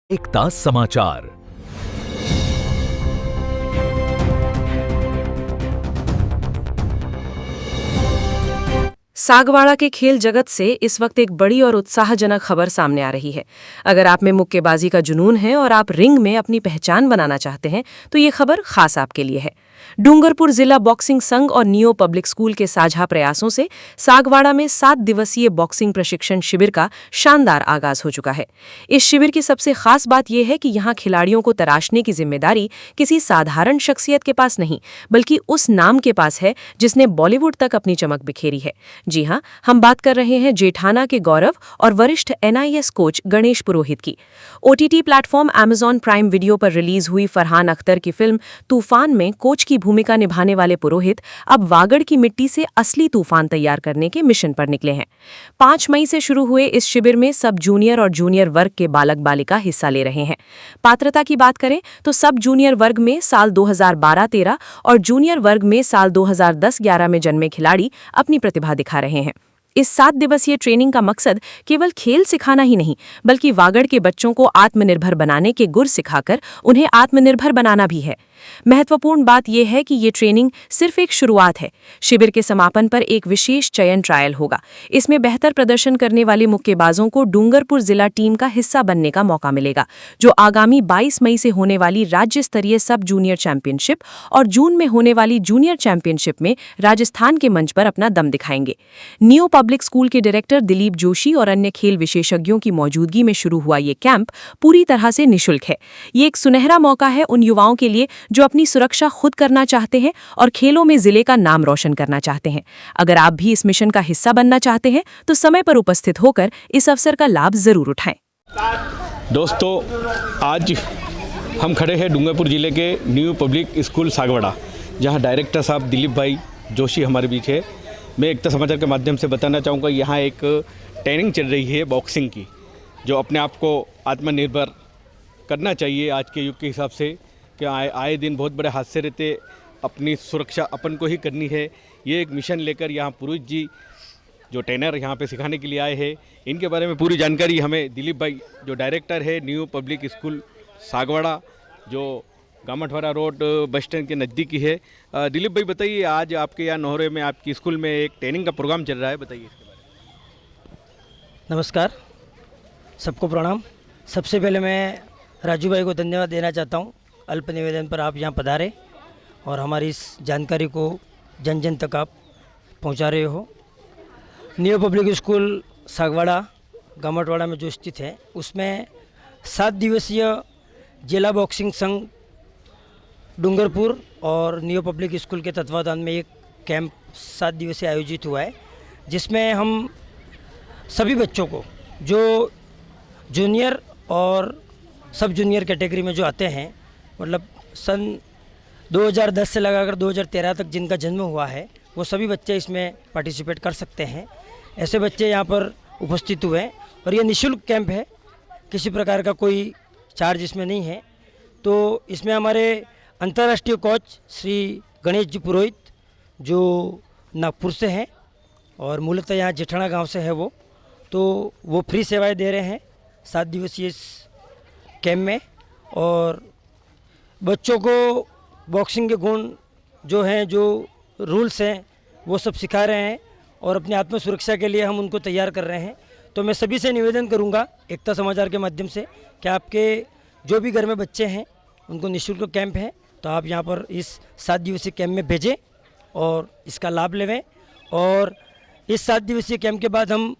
एकता समाचार। सागवाड़ा के खेल जगत से इस वक्त एक बड़ी और उत्साहजनक खबर सामने आ रही है। अगर आप में मुक्केबाजी का जुनून है और आप रिंग में अपनी पहचान बनाना चाहते हैं तो ये खबर खास आपके लिए है। डूंगरपुर जिला बॉक्सिंग संघ और नियो पब्लिक स्कूल के साझा प्रयासों से सागवाड़ा में 7 दिवसीय बॉक्सिंग प्रशिक्षण शिविर का शानदार आगाज हो चुका है। इस शिविर की सबसे खास बात यह है कि यहाँ खिलाड़ियों को तराशने की जिम्मेदारी किसी साधारण शख्सियत के पास नहीं, बल्कि उस नाम के पास है जिसने बॉलीवुड तक अपनी चमक बिखेरी है। जी हाँ, हम बात कर रहे हैं जेठाना के गौरव और वरिष्ठ NIS कोच गणेश पुरोहित की। OTT platform Amazon prime video पर रिलीज हुई फरहान अख्तर की फिल्म तूफान में कोच की भूमिका निभाने वाले पुरोहित अब वागड़ की मिट्टी से असली तूफान तैयार करने के मिशन पर निकले हैं। 5 मई से शुरू हुए इस शिविर में सब जूनियर और जूनियर वर्ग के बालक बालिका हिस्सा ले रहे हैं। पात्रता की बात करें तो सब जूनियर वर्ग में साल 2012-13 और जूनियर वर्ग में साल 2010-11 में जन्मे खिलाड़ी अपनी प्रतिभा दिखा रहे हैं। इस 7 दिवसीय ट्रेनिंग का मकसद केवल खेल सिखाना ही नहीं, बल्कि वागड़ के बच्चों को आत्मनिर्भर बनाने के गुर सिखाकर उन्हें आत्मनिर्भर बनाना भी है। महत्वपूर्ण बात यह है कि ये ट्रेनिंग सिर्फ एक शुरुआत है। शिविर के समापन पर एक विशेष चयन ट्रायल होगा। इसमें बेहतर प्रदर्शन करने वाले मुक्केबाजों को डूंगरपुर जिला टीम का हिस्सा बनने का मौका मिलेगा, जो आगामी 22 मई से होने वाली राज्य स्तरीय सब जूनियर चैंपियनशिप और जून में होने वाली जूनियर चैंपियनशिप में राजस्थान के मंच पर अपना दम दिखाएंगे। नियो पब्लिक स्कूल के डायरेक्टर दिलीप जोशी और अन्य खेल विशेषज्ञों की मौजूदगी में शुरू हुआ ये कैंप पूरी तरह से निःशुल्क है। ये एक सुनहरा मौका है उन युवाओं के लिए जो अपनी सुरक्षा खुद करना चाहते हैं और खेलों में जिले का नाम रोशन करना चाहते हैं। अगर आप भी इस मिशन का हिस्सा बनना चाहते हैं तो समय पर उपस्थित होकर इस अवसर का लाभ जरूर उठाएं। दोस्तों, आज हम खड़े हैं डूंगरपुर जिले के न्यू पब्लिक स्कूल सागवाड़ा, जहां डायरेक्टर साहब दिलीप भाई जोशी हमारे बीच है। मैं एकता समाचार के माध्यम से बताना चाहूँगा, यहाँ एक ट्रेनिंग चल रही है बॉक्सिंग की, जो अपने आप को आत्मनिर्भर करना चाहिए आज के युग के हिसाब से, कि आए दिन बहुत बड़े हादसे रहते, अपनी सुरक्षा अपन को ही करनी है। ये एक मिशन लेकर यहाँ पुरुष जी जो ट्रेनर यहाँ पे सिखाने के लिए आए हैं, इनके बारे में पूरी जानकारी हमें दिलीप भाई जो डायरेक्टर है न्यू पब्लिक स्कूल सागवाड़ा, जो गामठवाड़ा रोड बस स्टैंड के नज़दीकी है। दिलीप भाई बताइए, आज आपके यहाँ नोहरे में आपकी स्कूल में एक ट्रेनिंग का प्रोग्राम चल रहा है, बताइए इसके बारे में। नमस्कार, सबको प्रणाम। सबसे पहले मैं राजू भाई को धन्यवाद देना चाहता हूँ, अल्प निवेदन पर आप यहाँ पधारे और हमारी इस जानकारी को जन जन तक आप पहुँचा रहे हो। न्यू पब्लिक स्कूल सागवाड़ा गामठवाड़ा में जो स्थित है, उसमें 7 दिवसीय जिला बॉक्सिंग संघ डूंगरपुर और न्यू पब्लिक स्कूल के तत्वावधान में एक कैंप 7 दिवसीय आयोजित हुआ है, जिसमें हम सभी बच्चों को जो जूनियर और सब जूनियर कैटेगरी में जो आते हैं, मतलब सन 2010 से लगाकर 2013 तक जिनका जन्म हुआ है, वो सभी बच्चे इसमें पार्टिसिपेट कर सकते हैं। ऐसे बच्चे यहाँ पर उपस्थित हुए और ये निःशुल्क कैंप है, किसी प्रकार का कोई चार्ज इसमें नहीं है। तो इसमें हमारे अंतर्राष्ट्रीय कोच श्री गणेश जी पुरोहित, जो नागपुर से हैं और मूलतः यहाँ जेठाना गांव से है वो फ्री सेवाएं दे रहे हैं 7 दिवसीय इस कैंप में। और बच्चों को बॉक्सिंग के गुण जो हैं, जो रूल्स हैं, वो सब सिखा रहे हैं और अपनी आत्म सुरक्षा के लिए हम उनको तैयार कर रहे हैं। तो मैं सभी से निवेदन करूंगा एकता समाचार के माध्यम से कि आपके जो भी घर में बच्चे हैं उनको निःशुल्क कैंप है, तो आप यहाँ पर इस 7 दिवसीय कैंप में भेजें और इसका लाभ लेवें। और इस 7 दिवसीय कैंप के बाद हम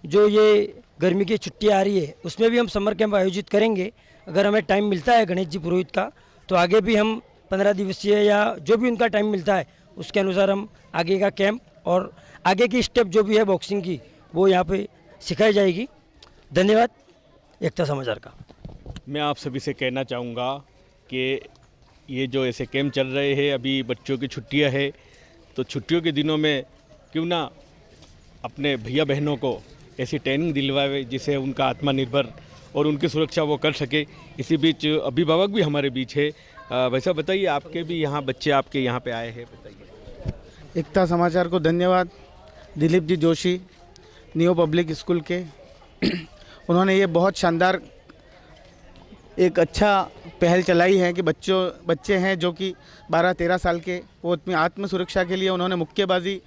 जो ये गर्मी की छुट्टी आ रही है, उसमें भी हम समर कैंप आयोजित करेंगे। अगर हमें टाइम मिलता है गणेश जी पुरोहित का, तो आगे भी हम 15 दिवसीय या जो भी उनका टाइम मिलता है उसके अनुसार हम आगे का कैंप और आगे की स्टेप जो भी है बॉक्सिंग की, वो यहाँ पे सिखाई जाएगी। धन्यवाद एकता समाचार का। मैं आप सभी से कहना चाहूँगा कि ये जो ऐसे कैंप चल रहे हैं, अभी बच्चों की छुट्टियाँ हैं, तो छुट्टियों के दिनों में क्यों ना अपने भैया बहनों को ऐसी ट्रेनिंग दिलवाए जिससे उनका आत्मनिर्भर और उनकी सुरक्षा वो कर सके। इसी बीच अभिभावक भी हमारे बीच है। वैसा बताइए, आपके भी यहाँ बच्चे आपके यहाँ पे आए हैं, बताइए। एकता समाचार को धन्यवाद। Dilip ji Joshi new public school के उन्होंने ये बहुत शानदार एक अच्छा पहल चलाई है कि बच्चे हैं जो कि 12-13 साल के, वो अपनी आत्म सुरक्षा के लिए उन्होंने मुक्केबाजी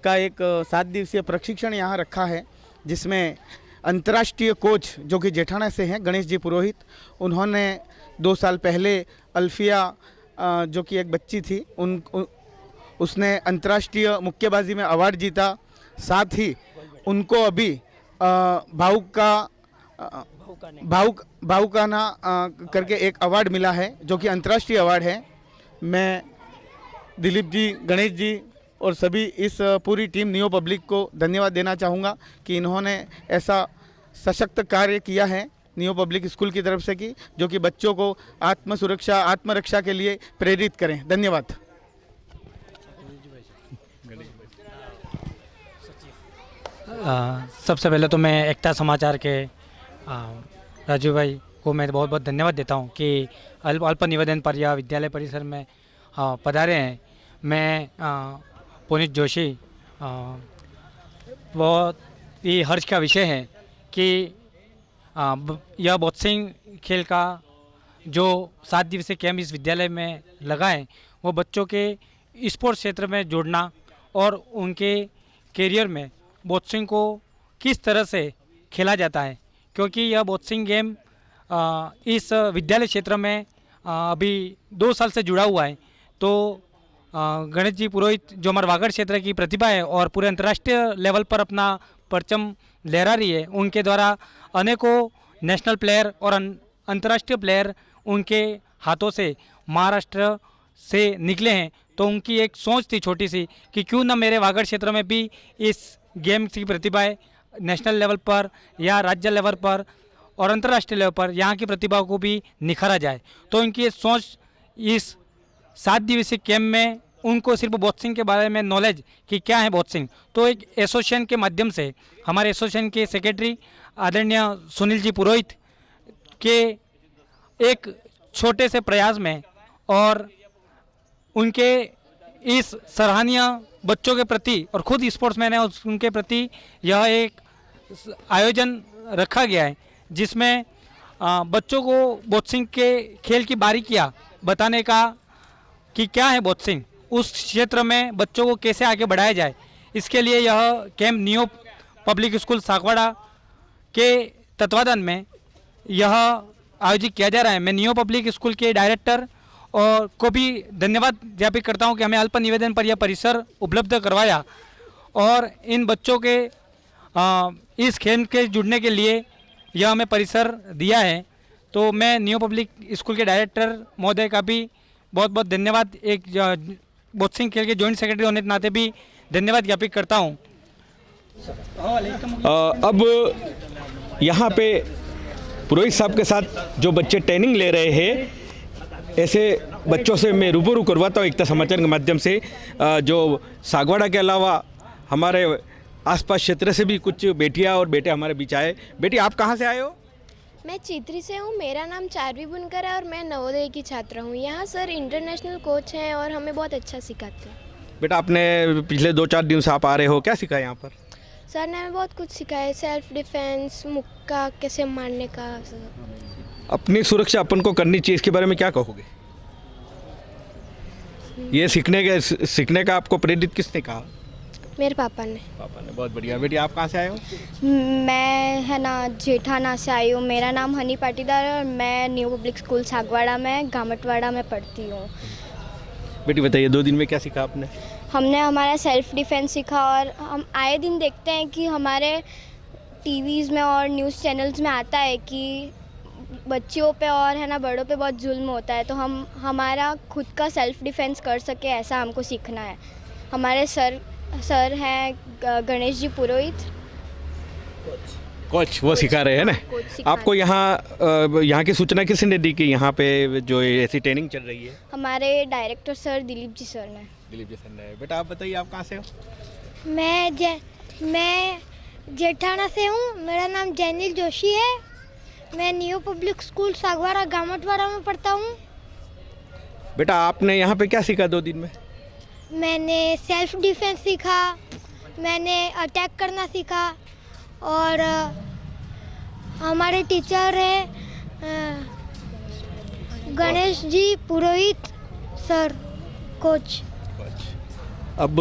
का एक 7 दिवसीय प्रशिक्षण यहाँ रखा है, जिसमें अंतर्राष्ट्रीय कोच जो कि जेठाना से हैं, गणेश जी पुरोहित, उन्होंने 2 साल पहले अल्फिया जो कि एक बच्ची थी उसने अंतर्राष्ट्रीय मुक्केबाजी में अवार्ड जीता। साथ ही उनको अभी भावुकाना करके एक अवार्ड मिला है जो कि अंतर्राष्ट्रीय अवार्ड है। मैं दिलीप जी, गणेश जी और सभी इस पूरी टीम नियो पब्लिक को धन्यवाद देना चाहूँगा कि इन्होंने ऐसा सशक्त कार्य किया है नियो पब्लिक स्कूल की तरफ से कि जो कि बच्चों को आत्म सुरक्षा, आत्मरक्षा के लिए प्रेरित करें। धन्यवाद। सबसे पहले तो मैं एकता समाचार के राजू भाई को मैं बहुत बहुत धन्यवाद देता हूँ कि अल्प निवेदन पर यह विद्यालय परिसर में पधारे हैं। मैं पुनीत जोशी, बहुत ही हर्ष का विषय है कि यह बॉक्सिंग खेल का जो 7 दिवसीय कैंप इस विद्यालय में लगा है, वो बच्चों के स्पोर्ट्स क्षेत्र में जोड़ना और उनके करियर में बॉक्सिंग को किस तरह से खेला जाता है, क्योंकि यह बॉक्सिंग गेम इस विद्यालय क्षेत्र में अभी 2 साल से जुड़ा हुआ है। तो गणेश जी पुरोहित जो हमारे वागड़ क्षेत्र की प्रतिभा है और पूरे अंतर्राष्ट्रीय लेवल पर अपना परचम लहरा रही है, उनके द्वारा अनेकों नेशनल प्लेयर और अंतर्राष्ट्रीय प्लेयर उनके हाथों से महाराष्ट्र से निकले हैं। तो उनकी एक सोच थी छोटी सी कि क्यों ना मेरे वागड़ क्षेत्र में भी इस गेम की प्रतिभाएं नेशनल लेवल पर या राज्य लेवल पर और अंतर्राष्ट्रीय लेवल पर यहाँ की प्रतिभा को भी निखारा जाए। तो इनकी ये सोच इस 7 दिवसीय कैंप में उनको सिर्फ बॉक्सिंग के बारे में नॉलेज कि क्या है बॉक्सिंग, तो एक एसोसिएशन के माध्यम से हमारे एसोसिएशन के सेक्रेटरी आदरणीय सुनील जी पुरोहित के एक छोटे से प्रयास में और उनके इस सराहनीय बच्चों के प्रति और खुद स्पोर्ट्समैन है उनके प्रति यह एक आयोजन रखा गया है, जिसमें बच्चों को बॉक्सिंग के खेल की बारीकियाँ बताने का कि क्या है बॉक्सिंग, उस क्षेत्र में बच्चों को कैसे आगे बढ़ाया जाए। इसके लिए यह camp neo public school Sagwara के तत्वाधान में यह आयोजित किया जा रहा है। मैं नियो पब्लिक स्कूल के डायरेक्टर और को भी धन्यवाद ज्ञापित करता हूं कि हमें अल्प निवेदन पर यह परिसर उपलब्ध करवाया और इन बच्चों के इस खेल के जुड़ने के लिए यह हमें परिसर दिया है। तो मैं नियो पब्लिक स्कूल के डायरेक्टर महोदय का भी बहुत बहुत धन्यवाद, एक बॉक्सिंग खेल के जॉइंट सेक्रेटरी होने के नाते भी धन्यवाद ज्ञापित करता हूँ। अब यहाँ पे पुरोहित साहब के साथ जो बच्चे ट्रेनिंग ले रहे हैं, ऐसे बच्चों से मैं रूबरू करवाता हूँ एकता समाचार के माध्यम से। जो सागवाड़ा के अलावा हमारे आसपास क्षेत्र से भी कुछ बेटियाँ और बेटे हमारे बीच आए। बेटी, आप कहाँ से आए हो? मैं चित्री से हूँ। मेरा नाम चारवी बुनकर है और मैं नवोदय की छात्र हूँ। यहाँ सर इंटरनेशनल कोच हैं और हमें बहुत अच्छा सिखाते हैं। बेटा, आपने पिछले 2-4 दिन से आप आ रहे हो, क्या सीखा है यहाँ पर? सर ने हमें बहुत कुछ सिखाया, सेल्फ डिफेंस, मुक्का कैसे मारने का। अपनी सुरक्षा अपन को करनी चाहिए, इसके बारे में क्या कहोगे? ये सीखने का आपको प्रेरित किसने कहा? मेरे पापा ने। बहुत बढ़िया। बेटी, आप कहाँ से आए हो? मैं है ना जेठाना से आई हूँ। मेरा नाम हनी पाटीदार है और मैं न्यू पब्लिक स्कूल सागवाड़ा में गामटवाड़ा में पढ़ती हूँ। बेटी बताइए, 2 दिन में क्या सीखा आपने? हमने हमारा सेल्फ डिफेंस सीखा और हम आए दिन देखते हैं कि हमारे टीवीज़ में और न्यूज़ चैनल्स में आता है कि बच्चियों पे और है ना बड़ों पे बहुत जुल्म होता है। तो हम हमारा खुद का सेल्फ डिफेंस कर सके ऐसा हमको सीखना है। हमारे सर हैं गणेश जी पुरोहित, कोच वो सिखा रहे हैं ना। आपको यहाँ की सूचना किसने दी कि यहाँ पे जो ऐसी ट्रेनिंग चल रही है? हमारे director sir Dilip ji sir ने। बेटा, आप बताइए, आप कहाँ से हो? मैं जेठाना से हूँ। मेरा नाम जैनिल जोशी है। मैं न्यू पब्लिक स्कूल सागवाड़ा गामटवाड़ा में पढ़ता हूँ। बेटा, आपने यहाँ पे क्या सीखा 2 दिन में? मैंने सेल्फ डिफेंस सीखा, मैंने अटैक करना सीखा और हमारे टीचर है गणेश जी पुरोहित सर कोच। अब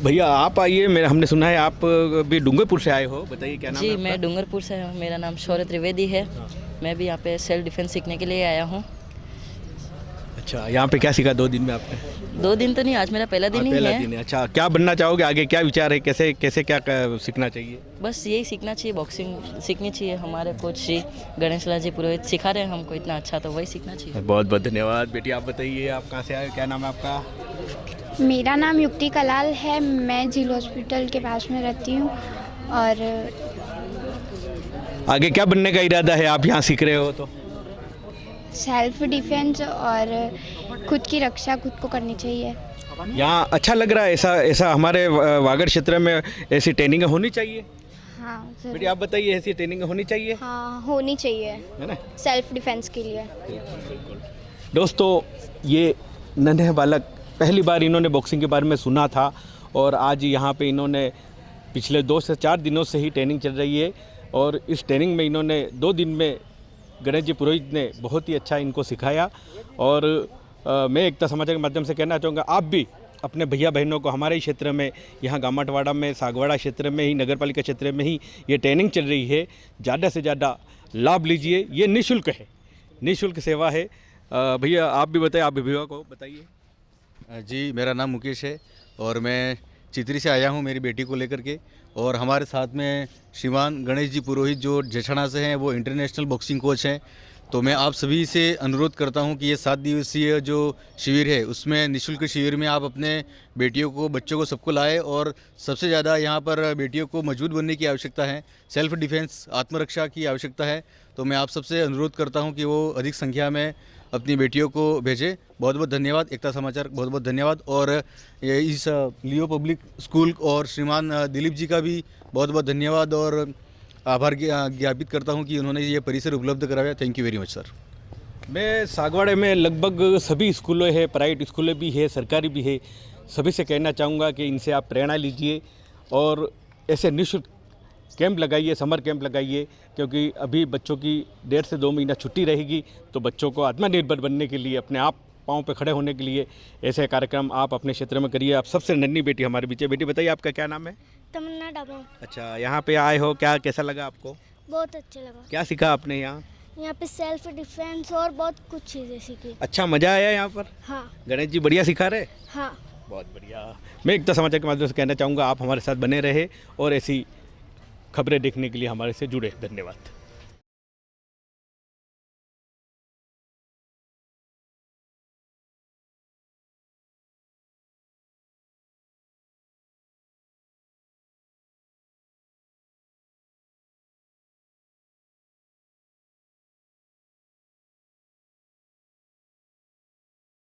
भैया आप आइए, मेरा हमने सुना है आप भी डूंगरपुर से आए हो, बताइए क्या नाम है जी आपका? मैं डूंगरपुर से हूँ, मेरा नाम शौर्य त्रिवेदी है। मैं भी यहाँ पे सेल्फ डिफेंस सीखने के लिए आया हूँ। अच्छा, यहाँ पे क्या सीखा 2 दिन में आपने? 2 दिन तो नहीं, आज मेरा पहला दिन ही पहला है। दिन है। अच्छा, क्या बनना चाहोगे आगे, क्या विचार है, कैसे कैसे क्या सीखना चाहिए? बस यही सीखना चाहिए, बॉक्सिंग सीखनी चाहिए। हमारे कोच श्री गणेश लाल जी पुरोहित सिखा रहे हैं हमको इतना अच्छा, तो वही सीखना चाहिए। बहुत बहुत धन्यवाद। बेटी आप बताइए, आप कहाँ से आए, क्या नाम है आपका? मेरा नाम युक्ति कलाल है, मैं झील हॉस्पिटल के पास में रहती हूँ। और आगे क्या बनने का इरादा है, आप यहाँ सीख रहे हो तो? सेल्फ डिफेंस और खुद की रक्षा खुद को करनी चाहिए। यहाँ अच्छा लग रहा है, ऐसा हमारे वागड़ क्षेत्र में ऐसी ट्रेनिंग होनी चाहिए। हाँ बेटी आप बताइए, ऐसी ट्रेनिंग होनी चाहिए, हाँ होनी चाहिए है ना? सेल्फ डिफेंस के लिए। दोस्तों, ये नन्हे बालक पहली बार इन्होंने बॉक्सिंग के बारे में सुना था और आज यहाँ पे इन्होंने पिछले 2 से 4 दिनों से ही ट्रेनिंग चल रही है और इस ट्रेनिंग में इन्होंने 2 दिन में गणेश जी पुरोहित ने बहुत ही अच्छा इनको सिखाया। और मैं एकता समाचार के माध्यम से कहना चाहूँगा, आप भी अपने भैया बहनों को हमारे ही क्षेत्र में, यहाँ गामटवाड़ा में, सागवाड़ा क्षेत्र में ही, नगर पालिका क्षेत्र में ही ये ट्रेनिंग चल रही है, ज़्यादा से ज़्यादा लाभ लीजिए। ये निःशुल्क है, निःशुल्क सेवा है। भैया आप भी बताइए, आप अभिभावक को बताइए। जी, मेरा नाम मुकेश है और मैं चित्री से आया हूँ मेरी बेटी को लेकर के। और हमारे साथ में श्रीमान गणेश जी पुरोहित जो जेठाना से हैं, वो इंटरनेशनल बॉक्सिंग कोच हैं। तो मैं आप सभी से अनुरोध करता हूं कि ये 7 दिवसीय जो शिविर है उसमें निःशुल्क शिविर में आप अपने बेटियों को, बच्चों को, सबको लाएं। और सबसे ज़्यादा यहाँ पर बेटियों को मजबूत बनने की आवश्यकता है, सेल्फ डिफेंस, आत्मरक्षा की आवश्यकता है। तो मैं आप सबसे अनुरोध करता हूँ कि वो अधिक संख्या में अपनी बेटियों को भेजें। बहुत बहुत धन्यवाद, एकता समाचार बहुत बहुत धन्यवाद। और ये इस लियो पब्लिक स्कूल और श्रीमान दिलीप जी का भी बहुत बहुत धन्यवाद और आभार ज्ञापित करता हूं कि उन्होंने ये परिसर उपलब्ध कराया। Thank you very much sir. मैं सागवाड़े में लगभग सभी स्कूलें हैं, प्राइवेट स्कूलें भी है, सरकारी भी है, सभी से कहना चाहूँगा कि इनसे आप प्रेरणा लीजिए और ऐसे निःशुल्क कैंप लगाइए, समर कैंप लगाइए, क्योंकि अभी बच्चों की 1.5 से 2 महीना छुट्टी रहेगी। तो बच्चों को आत्मनिर्भर बनने के लिए, अपने आप पाँव पे खड़े होने के लिए ऐसे कार्यक्रम आप अपने क्षेत्र में करिए। आप सबसे नन्ही बेटी हमारे बीच है। बेटी बताइए, आपका क्या नाम है? तमन्ना डाबा। अच्छा, यहाँ पे आए हो, क्या कैसा लगा आपको? बहुत अच्छा लगा। क्या सीखा आपने यहाँ? यहाँ पे सेल्फ डिफेंस और बहुत कुछ चीज़ें सीखी। अच्छा, मज़ा आया यहाँ पर? हाँ। गणेश जी बढ़िया सिखा रहे? हाँ। बहुत बढ़िया। मैं एकता समाचार के माध्यम से कहना चाहूँगा, आप हमारे साथ बने रहे और ऐसी खबरें देखने के लिए हमारे से जुड़े। धन्यवाद।